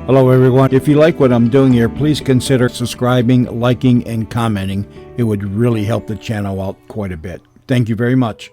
Hello, everyone. If you like what I'm doing here, please consider subscribing, liking, and commenting. It would really help the channel out quite a bit. Thank you very much.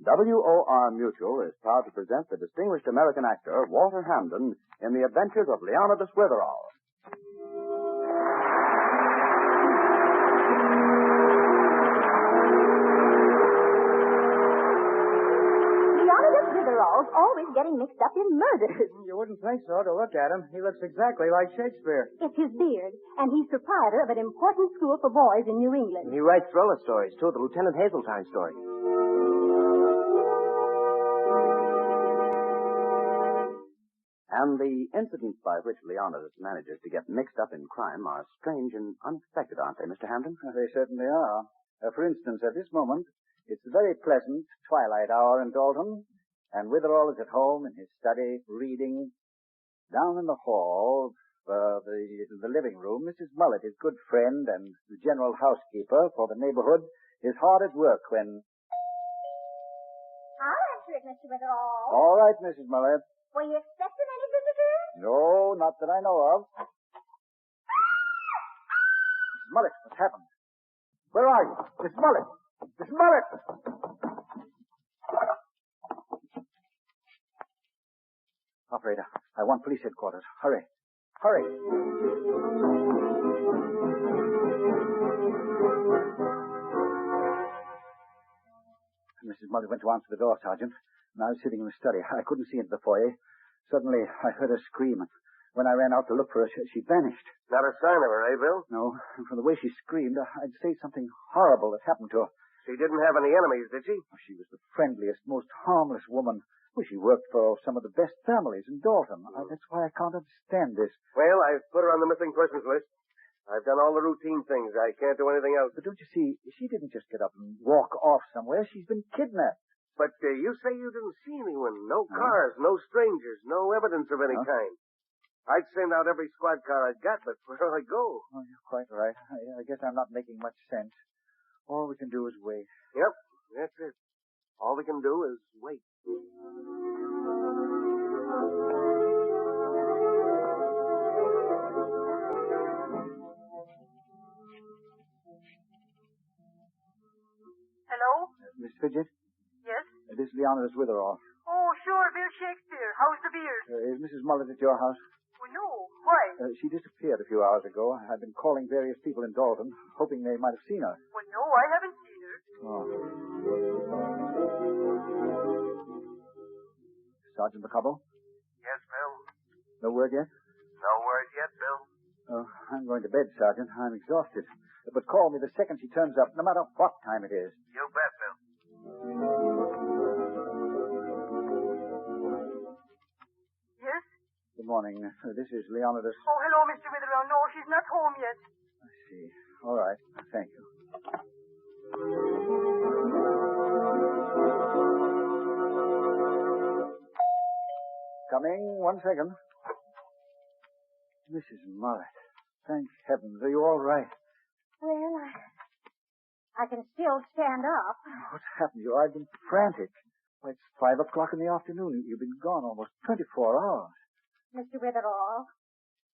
WOR Mutual is proud to present the distinguished American actor, Walter Hamden, in The Adventures of Leonidas Witherall. Leonidas Witherall's always getting mixed up in murders. You wouldn't think so to look at him. He looks exactly like Shakespeare. It's his beard, and he's proprietor of an important school for boys in New England. He writes thriller stories, too, the Lieutenant Hazeltine story. And the incidents by which Leonidas manages to get mixed up in crime are strange and unexpected, aren't they, Mr. Hamden? They certainly are. For instance, at this moment, it's a very pleasant twilight hour in Dalton, and Witherall is at home in his study, reading. Down in the hall, the living room, Mrs. Mullet, his good friend and the general housekeeper for the neighborhood, is hard at work when... I'll answer it, Mr. Witherall. All right, Mrs. Mullet. Were you expecting any visitors? No, not that I know of. Mrs. Mullet, what's happened? Where are you? Mrs. Mullet! Mrs. Mullet! Operator, I want police headquarters. Hurry. Hurry. Mrs. Mullet went to answer the door, Sergeant, and I was sitting in the study. I couldn't see into the foyer. Suddenly, I heard her scream, and when I ran out to look for her, she vanished. Not a sign of her, eh, Bill? No, and from the way she screamed, I'd say something horrible had happened to her. She didn't have any enemies, did she? She was the friendliest, most harmless woman. Well, she worked for some of the best families in Dalton. That's why I can't understand this. Well, I've put her on the missing persons list. I've done all the routine things. I can't do anything else. But don't you see, she didn't just get up and walk off somewhere. She's been kidnapped. But you say you didn't see anyone. No cars, no strangers, no evidence of any kind. I'd send out every squad car I've got, but where'll I go? Oh, you're quite right. I guess I'm not making much sense. All we can do is wait. Yep, that's it. All we can do is wait. Hello? Miss Fidget? Yes? This is Leonidas Witherall. Oh, sure, Bill Shakespeare. How's the beard? Is Mrs. Mullet at your house? Well, no. Why? She disappeared a few hours ago. I've been calling various people in Dalton, hoping they might have seen her. Well, no, I haven't seen her. Oh. Sergeant McCubble? Yes, Bill. No word yet? No word yet, Bill. Oh, I'm going to bed, Sergeant. I'm exhausted. But call me the second she turns up, no matter what time it is. You bet, Bill. Yes? Good morning. This is Leonidas. Oh, hello, Mr. Witherall. No, she's not home yet. I see. All right. Thank you. Coming. 1 second. Mrs. Mullet. Thank heavens. Are you all right? Well, I can still stand up. What's happened to you? I've been frantic. Why, it's 5 o'clock in the afternoon. You've been gone almost 24 hours. Mr. Witherall,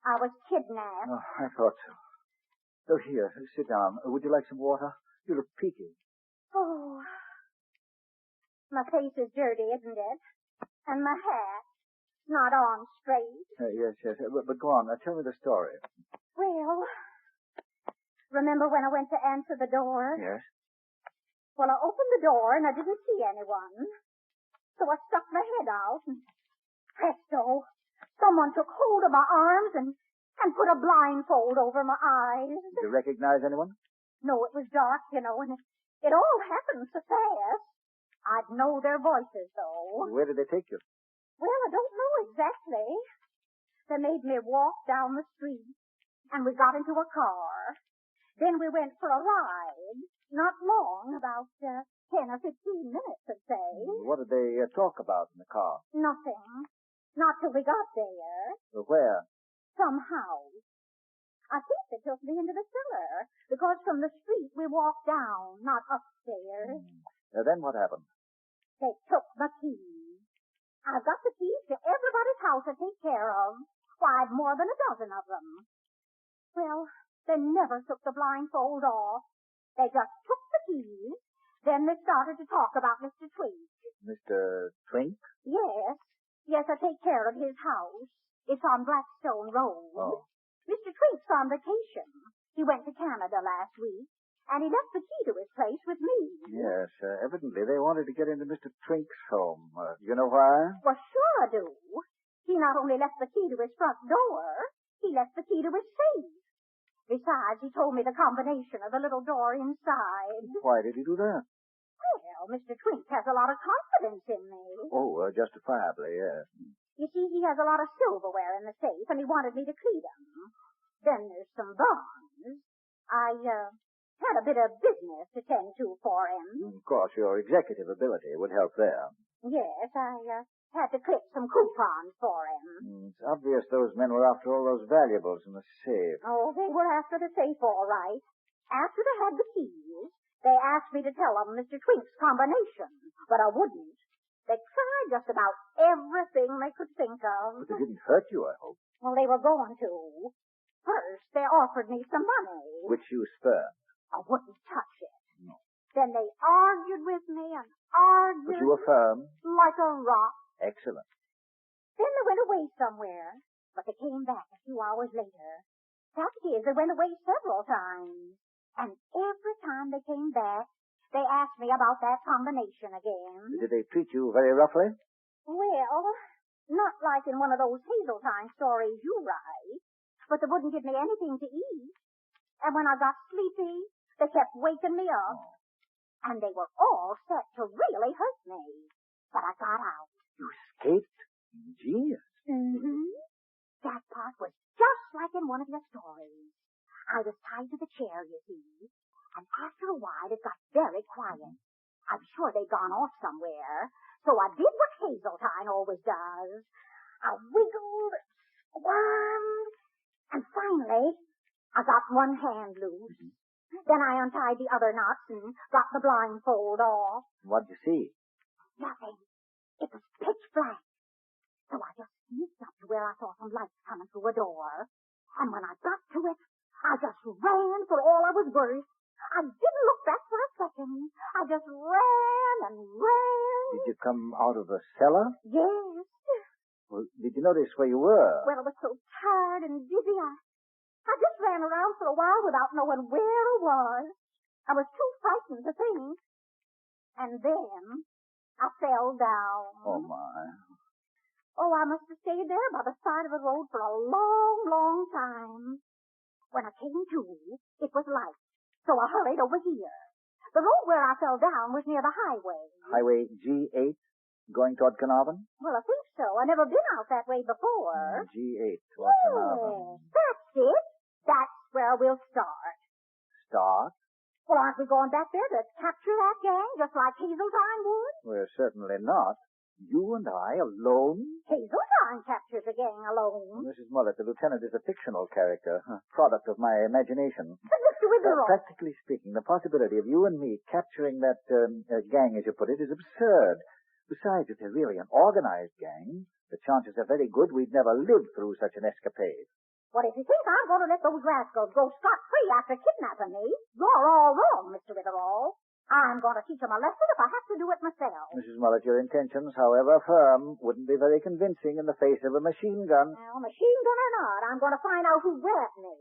I was kidnapped. Oh, I thought so. Oh, here, sit down. Would you like some water? You look peaky. Oh, my face is dirty, isn't it? And my hair not on straight. Yes. But go on. Tell me the story. Well, remember when I went to answer the door? Yes. Well, I opened the door and I didn't see anyone. So I stuck my head out and presto, someone took hold of my arms and put a blindfold over my eyes. Did you recognize anyone? No, it was dark, and it all happened so fast. I'd know their voices, though. Where did they take you? Well, I don't know exactly. They made me walk down the street, and we got into a car. Then we went for a ride. Not long, about 10 or 15 minutes, I'd say. What did they talk about in the car? Nothing. Not till we got there. Where? Some house. I think they took me into the cellar, because from the street we walked down, not upstairs. Then what happened? They took my keys. I've got the keys to everybody's house I take care of. Why, I've more than a dozen of them. Well, they never took the blindfold off. They just took the keys. Then they started to talk about Mr. Twink. Mr. Twink? Yes. Yes, I take care of his house. It's on Blackstone Road. Oh. Mr. Twink's on vacation. He went to Canada last week, and he left the key to his place with me. Yes, evidently they wanted to get into Mr. Twink's home. You know why? Well, sure I do. He not only left the key to his front door, he left the key to his safe. Besides, he told me the combination of the little door inside. Why did he do that? Well, Mr. Twink has a lot of confidence in me. Oh, justifiably, yes. You see, he has a lot of silverware in the safe, and he wanted me to clean them. Then there's some bonds. I had a bit of business to tend to for him. Of course, your executive ability would help there. Yes, I had to clip some coupons for him. It's obvious those men were after all those valuables in the safe. Oh, they were after the safe, all right. After they had the keys, they asked me to tell them Mr. Twink's combination, but I wouldn't. They tried just about everything they could think of. But they didn't hurt you, I hope. Well, they were going to. First, they offered me some money. Which you spurned. I wouldn't touch it. No. Then they argued with me and argued. But you were firm. Like a rock. Excellent. Then they went away somewhere, but they came back a few hours later. Fact is, they went away several times. And every time they came back, they asked me about that combination again. Did they treat you very roughly? Well, not like in one of those Hazeltine stories you write, but they wouldn't give me anything to eat. And when I got sleepy, they kept waking me up. Oh. And they were all set to really hurt me. But I got out. You escaped? Ingenious. Mm-hmm. That part was just like in one of your stories. I was tied to the chair, you see. And after a while, it got very quiet. I'm sure they'd gone off somewhere. So I did what Hazeltine always does. I wiggled, squirmed, and finally, I got one hand loose. Then I untied the other knots and got the blindfold off. What'd you see? Nothing. It was pitch black. So I just sneaked up to where I saw some lights coming through a door. And when I got to it, I just ran for all I was worth. I didn't look back for a second. I just ran and ran. Did you come out of the cellar? Yes. Well, did you notice where you were? Well, I was so tired and dizzy, I just ran around for a while without knowing where I was. I was too frightened to think. And then I fell down. Oh, my. Oh, I must have stayed there by the side of the road for a long, long time. When I came to, it was light, so I hurried over here. The road where I fell down was near the highway. Highway G8, going toward Carnarvon? Well, I think so. I've never been out that way before. G8 toward Carnarvon. Yes, that's it. That's where we'll start. Start? Well, aren't we going back there to capture that gang, just like Hazeltine would? We're certainly not. You and I alone? Hazeltine captures a gang alone. Mrs. Mullet, the lieutenant is a fictional character, a product of my imagination. But Mr. Witherall. Practically speaking, the possibility of you and me capturing that gang, as you put it, is absurd. Besides, if they're really an organized gang, the chances are very good we'd never live through such an escapade. Well, if you think I'm going to let those rascals go scot-free after kidnapping me, you're all wrong, Mr. Witherall. I'm going to teach them a lesson if I have to do it myself. Mrs. Mullet, your intentions, however firm, wouldn't be very convincing in the face of a machine gun. Well, machine gun or not, I'm going to find out who wet me.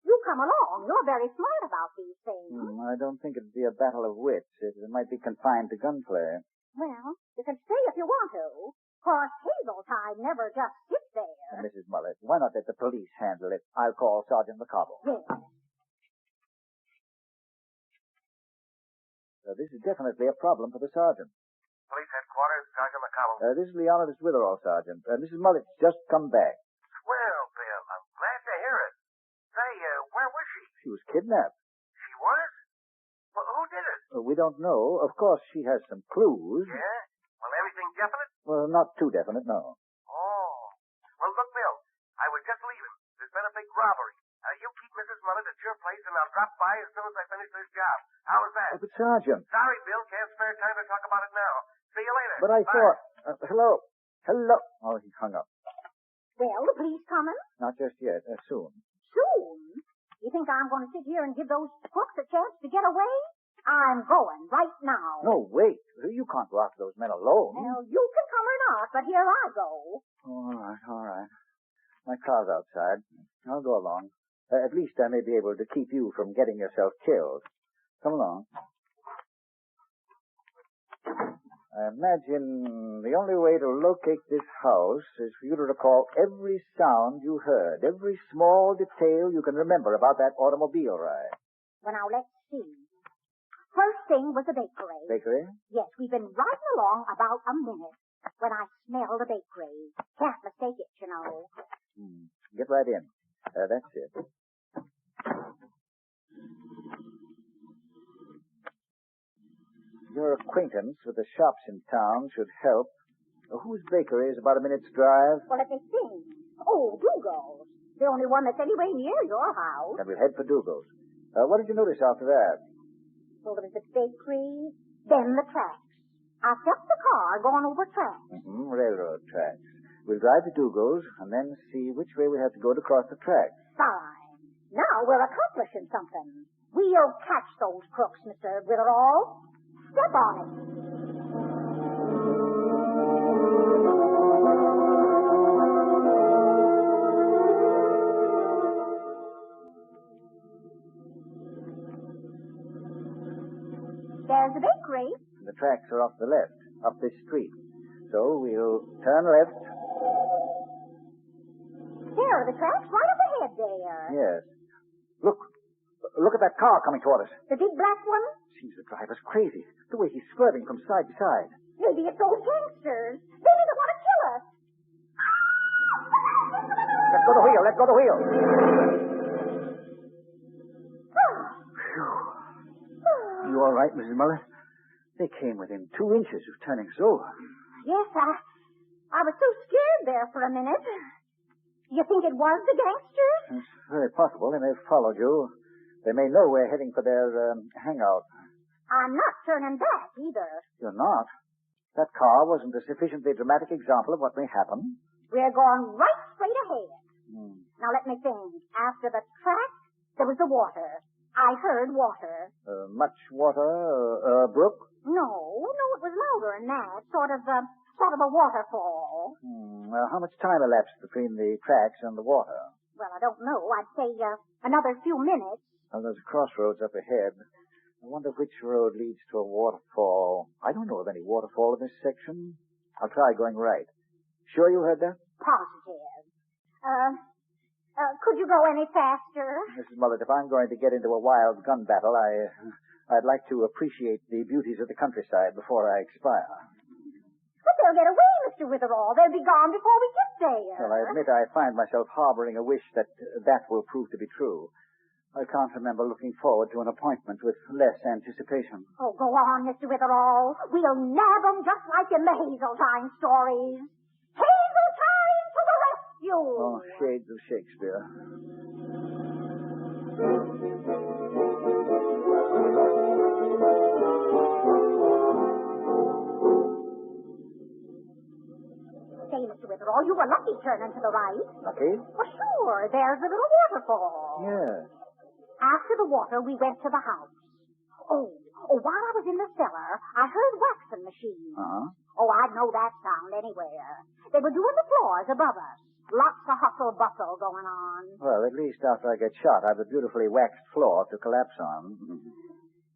You come along. You're very smart about these things. I don't think it'd be a battle of wits. It might be confined to gunplay. Well, you can stay if you want to. Of course, Hazeltine never just sits there. Mrs. Mullet, why not let the police handle it? I'll call Sergeant McCobble. Yes. This is definitely a problem for the sergeant. Police headquarters, Sergeant McConnell. This is Leonidas Witherall, Sergeant. Mrs. Mullet's just come back. Well, Bill, I'm glad to hear it. Say, where was she? She was kidnapped. She was? Well, who did it? We don't know. Of course, she has some clues. Yeah? Well, everything definite? Well, not too definite, no. Oh. Well, look, Bill, I was just leaving. There's been a big robbery. You keep Mrs. Mullet at your place, and I'll drop by as soon as I finish this job. How's that? But, Sergeant. Sorry, Bill, can't spare time to talk about it now. See you later. But I Bye. thought... hello. Hello. Oh, he hung up. Well, the police coming? Not just yet. Soon. Soon? You think I'm going to sit here and give those crooks a chance to get away? I'm going right now. No, wait. You can't go after those men alone. Well, you can come or not, but here I go. All right, all right. My car's outside. I'll go along. At least I may be able to keep you from getting yourself killed. Come along. I imagine the only way to locate this house is for you to recall every sound you heard, every small detail you can remember about that automobile ride. Well, now, let's see. First thing was the bakery. Bakery? Yes, we've been riding along about a minute when I smelled the bakery. Can't mistake it, you know. Get right in. That's it. Your acquaintance with the shops in town should help. Whose bakery is about a minute's drive? Well, let me think. Oh, Dougal's. The only one that's anywhere near your house. Then we'll head for Dougal's. What did you notice after that? Well, there was the bakery, then the tracks. I felt the car going over tracks. Railroad tracks. We'll drive to Dougal's and then see which way we have to go to cross the tracks. Fine. Now we're accomplishing something. We'll catch those crooks, Mr. Witherall. Step on it. There's the bakery. The tracks are off the left, up this street. So we'll turn left. There are the tracks right up ahead there. Yes. Look at that car coming toward us. The big black one? Seems the driver's crazy. The way he's swerving from side to side. Maybe it's those gangsters. Maybe they want to kill us. Let go the wheel. Let go the wheel. You all right, Mrs. Mullet? They came within 2 inches of turning us over. Yes, I was so scared there for a minute. You think it was the gangsters? It's very possible. They may have followed you. They may know we're heading for their hangout. I'm not turning back either. You're not? That car wasn't a sufficiently dramatic example of what may happen. We're going right straight ahead. Now let me think. After the track, there was the water. I heard water. Much water? A brook? No, it was louder than that. Sort of a waterfall. How much time elapsed between the tracks and the water? Well, I don't know. I'd say another few minutes. Well, there's a crossroads up ahead. I wonder which road leads to a waterfall. I don't know of any waterfall in this section. I'll try going right. Sure you heard that? Positive. Could you go any faster? Mrs. Mullet, if I'm going to get into a wild gun battle, I'd like to appreciate the beauties of the countryside before I expire. But they'll get away, Mr. Witherall. They'll be gone before we get there. Well, I admit I find myself harboring a wish that will prove to be true. I can't remember looking forward to an appointment with less anticipation. Oh, go on, Mr. Witherall. We'll nab 'em just like in the Hazeltine stories. Hazeltine to the rescue! Oh, shades of Shakespeare. Say, Mr. Witherall, you were lucky turning to the right. Lucky? Well, sure. There's a little waterfall. Yes. After the water, we went to the house. Oh, while I was in the cellar, I heard waxing machines. Uh-huh. Oh, I'd know that sound anywhere. They were doing the floors above us. Lots of hustle-bustle going on. Well, at least after I get shot, I've a beautifully waxed floor to collapse on.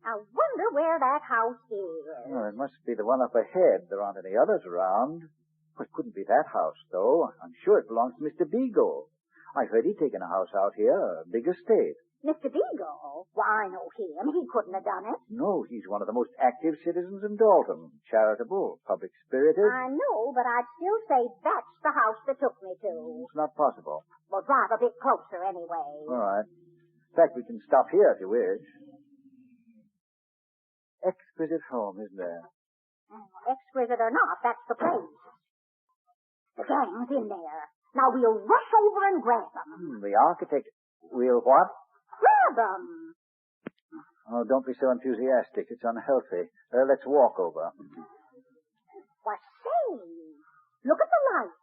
I wonder where that house is. Well, it must be the one up ahead. There aren't any others around. Well, it couldn't be that house, though. I'm sure it belongs to Mr. Beagle. I heard he'd taken a house out here, a big estate. Mr. Beagle? Why, I know him. He couldn't have done it. No, he's one of the most active citizens in Dalton. Charitable, public-spirited. I know, but I'd still say that's the house that took me to. It's not possible. Well, drive a bit closer anyway. All right. In fact, we can stop here if you wish. Exquisite home, isn't there? Exquisite or not, that's the place. The gang's in there. Now we'll rush over and grab them. The architect... We'll what? Grab them. Oh, don't be so enthusiastic. It's unhealthy. Let's walk over. Why, say, look at the lights.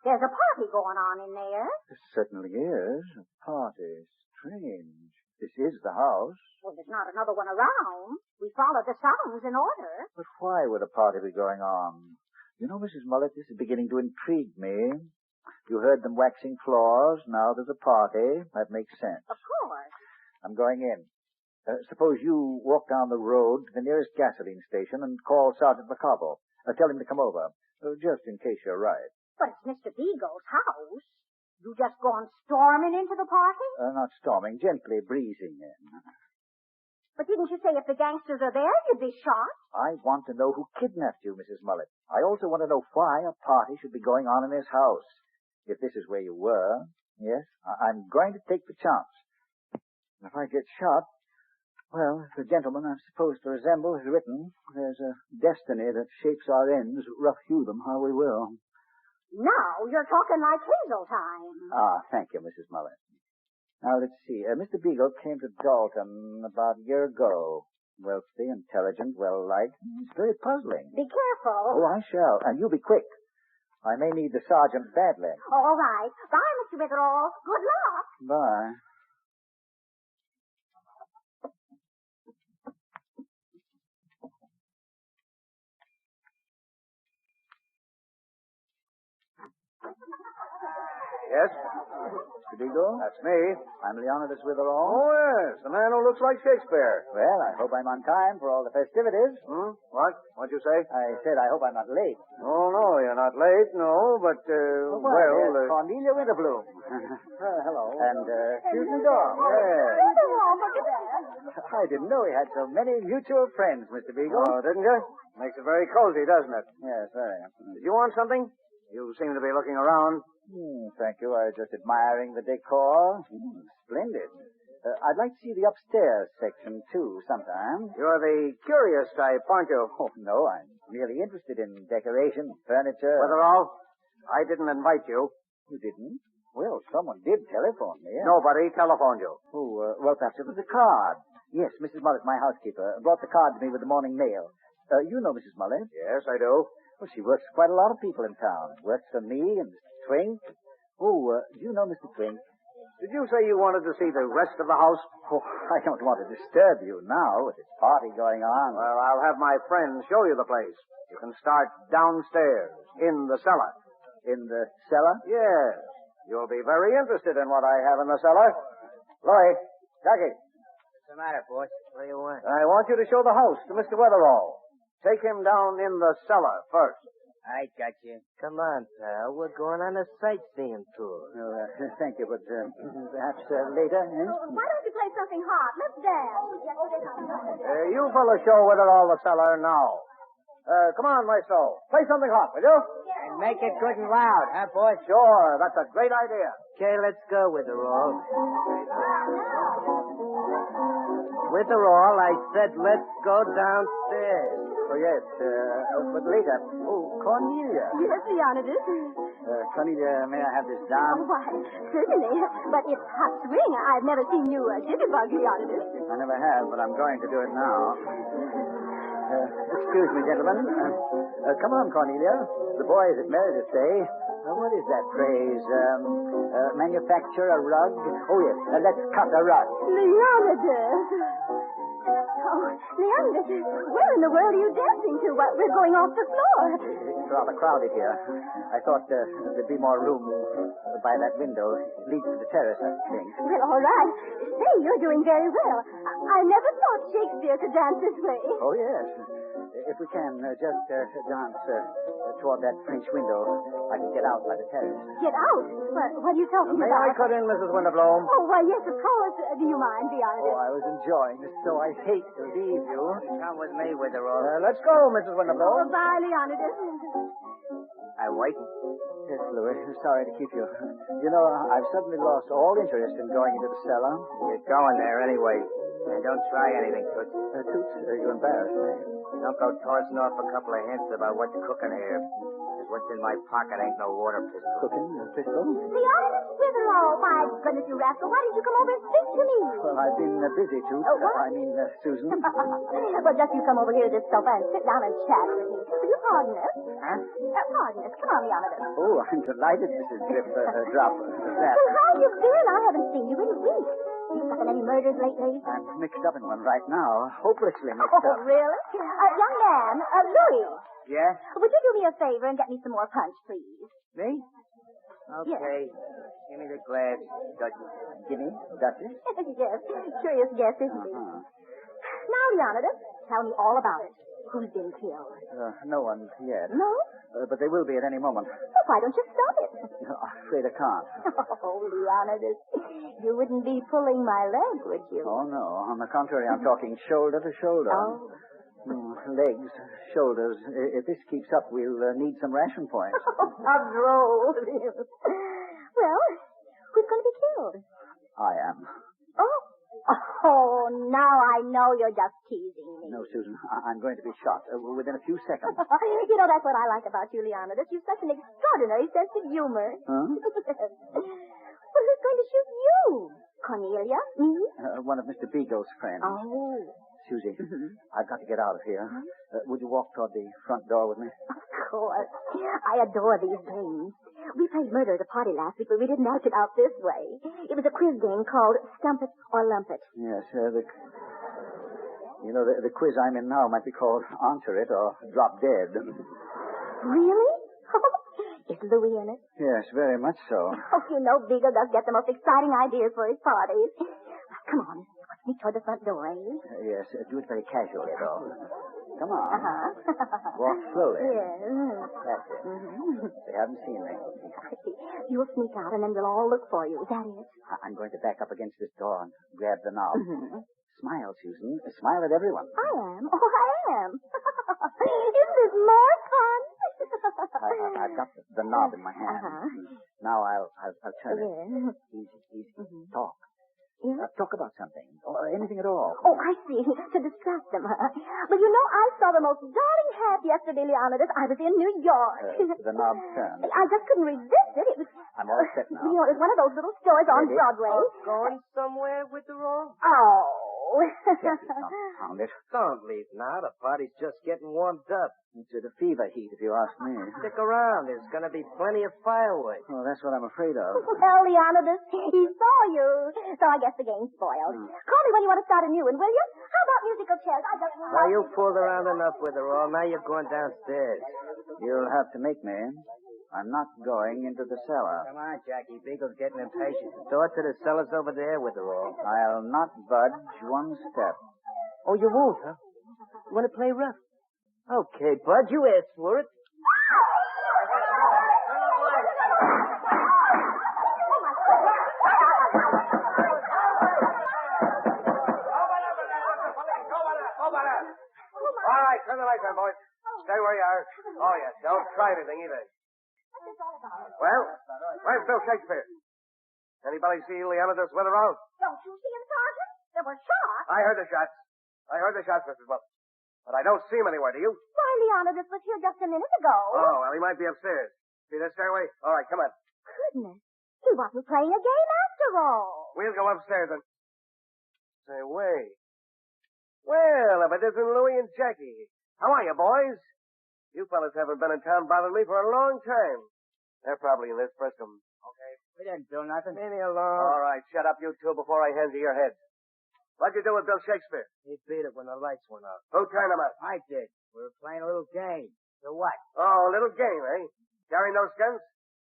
There's a party going on in there. There certainly is. A party. Strange. This is the house. Well, there's not another one around. We followed the sounds in order. But why would a party be going on? You know, Mrs. Mullet, this is beginning to intrigue me. You heard them waxing floors. Now there's a party. That makes sense. Of course. I'm going in. Suppose you walk down the road to the nearest gasoline station and call Sergeant McCobble. Tell him to come over, just in case you're right. But it's Mr. Beagle's house. You just gone storming into the party? Not storming, gently breezing in. But didn't you say if the gangsters are there, you'd be shot? I want to know who kidnapped you, Mrs. Mullet. I also want to know why a party should be going on in this house. If this is where you were, yes, I'm going to take the chance. If I get shot, well, if the gentleman I'm supposed to resemble has written, there's a destiny that shapes our ends, rough hew them how we will. Now you're talking like Hazel time. Ah, thank you, Mrs. Mullet. Now, let's see. Mr. Beagle came to Dalton about a year ago. Wealthy, intelligent, well-liked. It's very puzzling. Be careful. Oh, I shall. And you be quick. I may need the sergeant badly. All right. Bye, Mr. Witherall. Good luck. Bye. Yes? Mr. Beagle? That's me. I'm Leonidas Witherall. Oh, yes. The man who looks like Shakespeare. Well, I hope I'm on time for all the festivities. What? What'd you say? I said I hope I'm not late. Oh, no, you're not late, no, but, There's Cornelia Winterbloom. Hello. And Susan Dawn. Yes. Witherall, look at that. I didn't know we had so many mutual friends, Mr. Beagle. Oh, didn't you? Makes it very cozy, doesn't it? Yes, very. Did you want something? You seem to be looking around. Thank you. I was just admiring the decor. Splendid. I'd like to see the upstairs section, too, sometime. You're the curious type, aren't you? Oh, no, I'm merely interested in decoration, furniture. Witherall, I didn't invite you. You didn't? Well, someone did telephone me. Nobody telephoned you. Oh, well, perhaps it was a card. Yes, Mrs. Mullet, my housekeeper, brought the card to me with the morning mail. You know Mrs. Mullet? Yes, I do. Well, she works for quite a lot of people in town. Works for me and Mr. Twink. Oh, do you know Mr. Twink? Did you say you wanted to see the rest of the house? Oh, I don't want to disturb you now with this party going on. Well, I'll have my friends show you the place. You can start downstairs, in the cellar. In the cellar? Yes. You'll be very interested in what I have in the cellar. Laurie, Jackie. What's the matter, boss? What do you want? I want you to show the house to Mr. Witherall. Take him down in the cellar first. I got you. Come on, pal. We're going on a sightseeing tour. Thank you, but perhaps later, eh? Why don't you play something hot? Let's dance. You fellas show Witherall the cellar now. Come on, Maestro. Play something hot, will you? And make it good and loud, huh, boss? Sure. That's a great idea. Okay, let's go with the roll. With the roll, I said let's go downstairs. Oh, yes, but later. Oh, Cornelia. Yes, Leonidas. Cornelia, may I have this down? Why, certainly. But it's hot spring. I've never seen you jitterbug, Leonidas. I never have, but I'm going to do it now. Excuse me, gentlemen. Come on, Cornelia. The boys at Meredith say, what is that phrase? Manufacture a rug? Oh, yes, let's cut a rug. Leonidas. Oh, Leonidas, where in the world are you dancing to? We're going off the floor. It's rather crowded here. I thought there'd be more room by that window. It leads to the terrace, I think. Well, all right. Say, you're doing very well. I never thought Shakespeare could dance this way. Oh, yes. If we can, just dance toward that French window. I can get out by the terrace. Get out? What are you talking May about? I cut in, Mrs. Winterbloom? Oh, why, yes, of course. Do you mind, Leonidas? Oh, I was enjoying this, so I hate to leave you. Come with me, Witherall. Let's go, Mrs. Oh, Winterbloom. bye, Leonidas. I wait. Yes, Louis. Sorry to keep you. You know, I've suddenly lost all interest in going into the cellar. You're going there anyway. And don't try anything, Toots. Toots, you embarrass me. Don't go tossing off a couple of hints about what's cooking here. Because what's in my pocket ain't no water pistol. Cooking a pistol? Leonidas Witherall, my goodness, you rascal. Why didn't you come over and speak to me? Well, I've been busy, Toots. Oh, what? Susan. Well, just you come over here to this sofa and sit down and chat with me. Will you pardon us? Huh? Pardon us. Come on, Leonidas. Oh, I'm delighted, Mrs. Drop. That. Well, how you been? I haven't seen you in weeks. You stuck in any murders lately? I'm mixed up in one right now. Hopelessly mixed Oh, up. really? Young man, Louis, Yeah? would you do me a favor and get me some more punch, please? Me? Okay. Give me the glass, Duchess. Gimme, Duchess? Yes, curious guess, isn't it? Now, Leonidas, tell me all about it. Who's been killed? No one yet. No? But they will be at any moment. Well, why don't you stop it? I'm afraid I can't. Oh, Leonidas, you wouldn't be pulling my leg, would you? Oh, no. On the contrary, I'm talking shoulder to shoulder. Oh. Legs, shoulders. If this keeps up, we'll need some ration points. How droll. Well, who's going to be killed? I am. Oh, now I know you're just teasing me. No, Susan. I'm going to be shot within a few seconds. You know, that's what I like about you, Leonidas. You've such an extraordinary sense of humor. Huh? Well, who's going to shoot you? Cornelia? Me? One of Mr. Beagle's friends. Oh. Susie, I've got to get out of here. Would you walk toward the front door with me? Of course. I adore these games. We played murder at a party last week, but we didn't act it out this way. It was a quiz game called Stump It or Lump It. Yes, the quiz I'm in now might be called Answer It or Drop Dead. Really? Is Louis in it? Yes, very much so. Oh, you know, Beagle does get the most exciting ideas for his parties. Come on. Let's sneak toward the front door, eh? Yes, do it very casually, though. Come on. Uh-huh. Walk slowly. Yes. That's it. They haven't seen me. You'll sneak out, and then we'll all look for you. Is that it? I'm going to back up against this door and grab the knob. Smile, Susan. Smile at everyone. I am. Oh, I am. Isn't this more fun? I've got the knob in my hand. Now I'll turn it. Easy. Talk. Yeah? Talk about something. Or anything at all. Oh, I see. To distract them, huh? Well, you know, I saw the most darling hat yesterday, Leonidas. I was in New York. The knob turned. I just couldn't resist it. It was... I'm all set now. You know, it was one of those little stores on Ready? Broadway. Going somewhere, Witherall? Oh. Found it. Don't leave now. The party's just getting warmed up. It's the fever heat, if you ask me. Stick around. There's going to be plenty of firewood. Oh, that's what I'm afraid of. Well, Leonidas, he saw you. So I guess the game's spoiled. Call me when you want to start a new one, will you? How about musical chairs? I just Now, you fooled around enough, Witherall. Now you're going downstairs. You'll have to make me. I'm not going into the cellar. Come on, Jackie. Beagle's getting impatient. Throw it to the cellars over there, Witherall. I'll not budge one step. Oh, you won't, huh? You want to play rough? Okay, Bud, you asked for it. All right, turn the lights on, boys. Stay where you are. Oh, yes, don't try anything either. Well, where's Bill Shakespeare? Anybody see Leonidas Witherall? Don't you see him, Sergeant? There were shots. I heard the shots, Mrs. Mullet. But I don't see him anywhere, do you? Why, Leonidas was here just a minute ago. Oh, well, he might be upstairs. See this stairway? All right, come on. Goodness. He wasn't playing a game after all. We'll go upstairs and... Say, wait. Well, if it isn't Louie and Jackie. How are you, boys? You fellas haven't been in town bothering me for a long time. They're probably in this for some... Okay. We didn't do nothing. Leave me alone. All right, shut up, you two, before I hand you your heads. What'd you do with Bill Shakespeare? He beat it when the lights went out. Who turned him out? I did. We were playing a little game. So what? Oh, a little game, eh? Carrying those guns?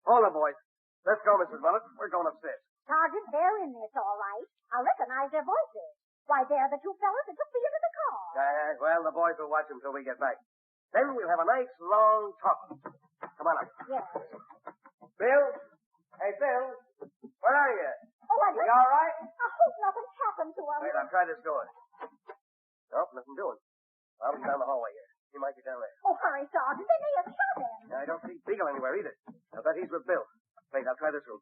Hold on, boys. Let's go, Mrs. Mullet. We're going upstairs. Sergeant, they're in this, all right. I recognize their voices. Why, they're the two fellas that took me into the car. Well, the boys will watch them till we get back. Then we'll have a nice long talk. Come on up. Yes. Bill? Hey, Bill. Where are you? Oh, I You just... all right? I hope nothing's happened to him. Wait, I'll try this door. Nope, nothing doing. I'll be down the hallway here. He might be down there. Oh, hurry, Sergeant. They may have shot him. I don't see Beagle anywhere either. I bet he's with Bill. Wait, I'll try this room.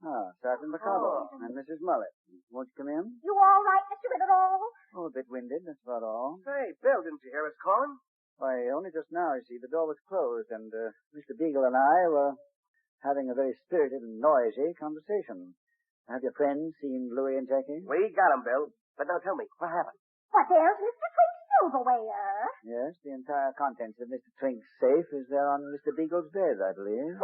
Ah, Sergeant McConnell and Mrs. Mullet. Won't you come in? You all right, Mr. Witherall? Oh, a bit winded, that's about all. Hey, Bill, didn't you hear us calling? Why, only just now, you see, the door was closed, and Mr. Beagle and I were having a very spirited and noisy conversation. Have your friends seen Louie and Jackie? We got him, Bill. But now tell me, what happened? But there's Mr. Twink's silverware. Yes, the entire contents of Mr. Twink's safe is there on Mr. Beagle's bed, I believe.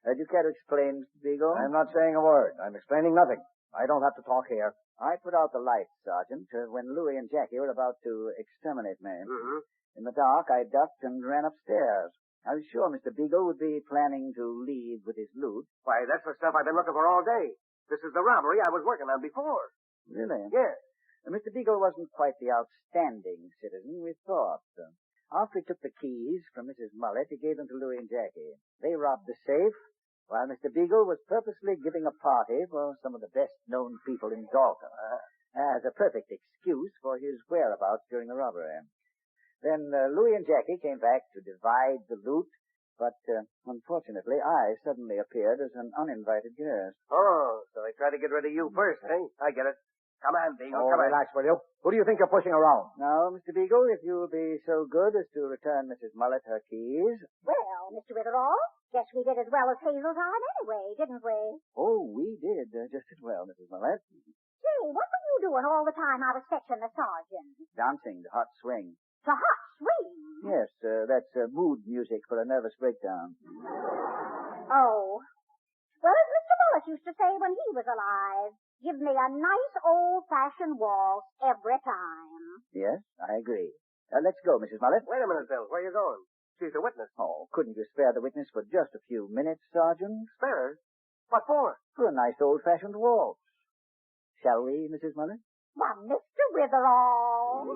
Do you care to explain, Mr. Beagle? I'm not saying a word. I'm explaining nothing. I don't have to talk here. I put out the lights, Sergeant, when Louie and Jackie were about to exterminate me. Mm-hmm. In the dark, I ducked and ran upstairs. I was sure Mr. Beagle would be planning to leave with his loot. Why, that's the stuff I've been looking for all day. This is the robbery I was working on before. Really? Yes. Mr. Beagle wasn't quite the outstanding citizen we thought. After he took the keys from Mrs. Mullet, he gave them to Louie and Jackie. They robbed the safe, while Mr. Beagle was purposely giving a party for some of the best-known people in Dalton, as a perfect excuse for his whereabouts during the robbery. Then Louie and Jackie came back to divide the loot, but unfortunately I suddenly appeared as an uninvited guest. Oh, so they tried to get rid of you first, eh? I get it. Come on, Beagle, Oh, come on. relax, will you? Who do you think you're pushing around? Now, Mr. Beagle, if you will be so good as to return Mrs. Mullet her keys. Well, Mr. Witherall, guess we did as well as Hazeltine anyway, didn't we? Oh, we did just as well, Mrs. Mullet. Gee, what were you doing all the time I was fetching the sergeant? Dancing the hot swing. The hot swing? Yes, that's mood music for a nervous breakdown. Oh. Well, as Mr. Mullet used to say when he was alive, give me a nice old-fashioned waltz every time. Yes, I agree. Let's go, Mrs. Mullet. Wait a minute, Bill. Where are you going? She's a witness. Oh, couldn't you spare the witness for just a few minutes, Sergeant? Spare her? What for? For a nice old-fashioned waltz. Shall we, Mrs. Mullet? Why, Mr. Witherall.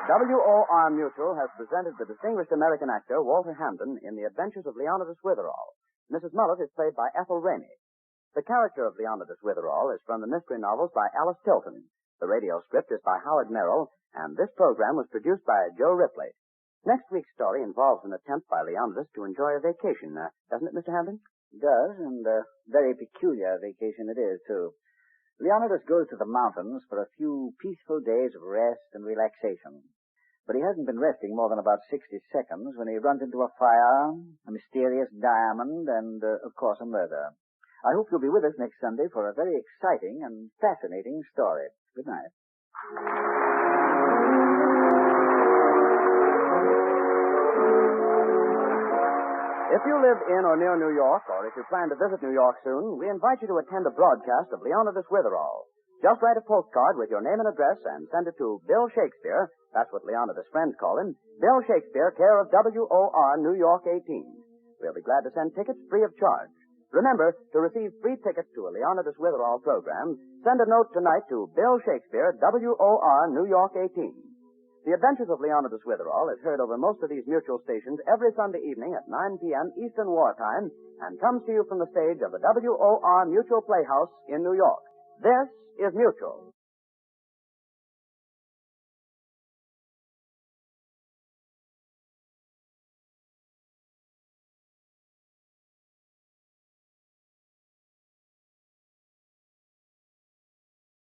WOR Mutual has presented the distinguished American actor Walter Hamden in The Adventures of Leonidas Witherall. Mrs. Mullet is played by Ethel Rainey. The character of Leonidas Witherall is from the mystery novels by Alice Tilton. The radio script is by Howard Merrill, and this program was produced by Joe Ripley. Next week's story involves an attempt by Leonidas to enjoy a vacation, doesn't it, Mr. Hamden? It does, and a very peculiar vacation it is, too. Leonidas goes to the mountains for a few peaceful days of rest and relaxation. But he hasn't been resting more than about 60 seconds when he runs into a fire, a mysterious diamond, and, of course, a murder. I hope you'll be with us next Sunday for a very exciting and fascinating story. Good night. If you live in or near New York, or if you plan to visit New York soon, we invite you to attend a broadcast of Leonidas Witherall. Just write a postcard with your name and address and send it to Bill Shakespeare. That's what Leonidas' friends call him. Bill Shakespeare, care of WOR, New York 18. We'll be glad to send tickets free of charge. Remember, to receive free tickets to a Leonidas Witherall program, send a note tonight to Bill Shakespeare, WOR, New York 18. The Adventures of Leonidas Witherall is heard over most of these mutual stations every Sunday evening at 9 p.m. Eastern Wartime and comes to you from the stage of the WOR Mutual Playhouse in New York. This is Mutual.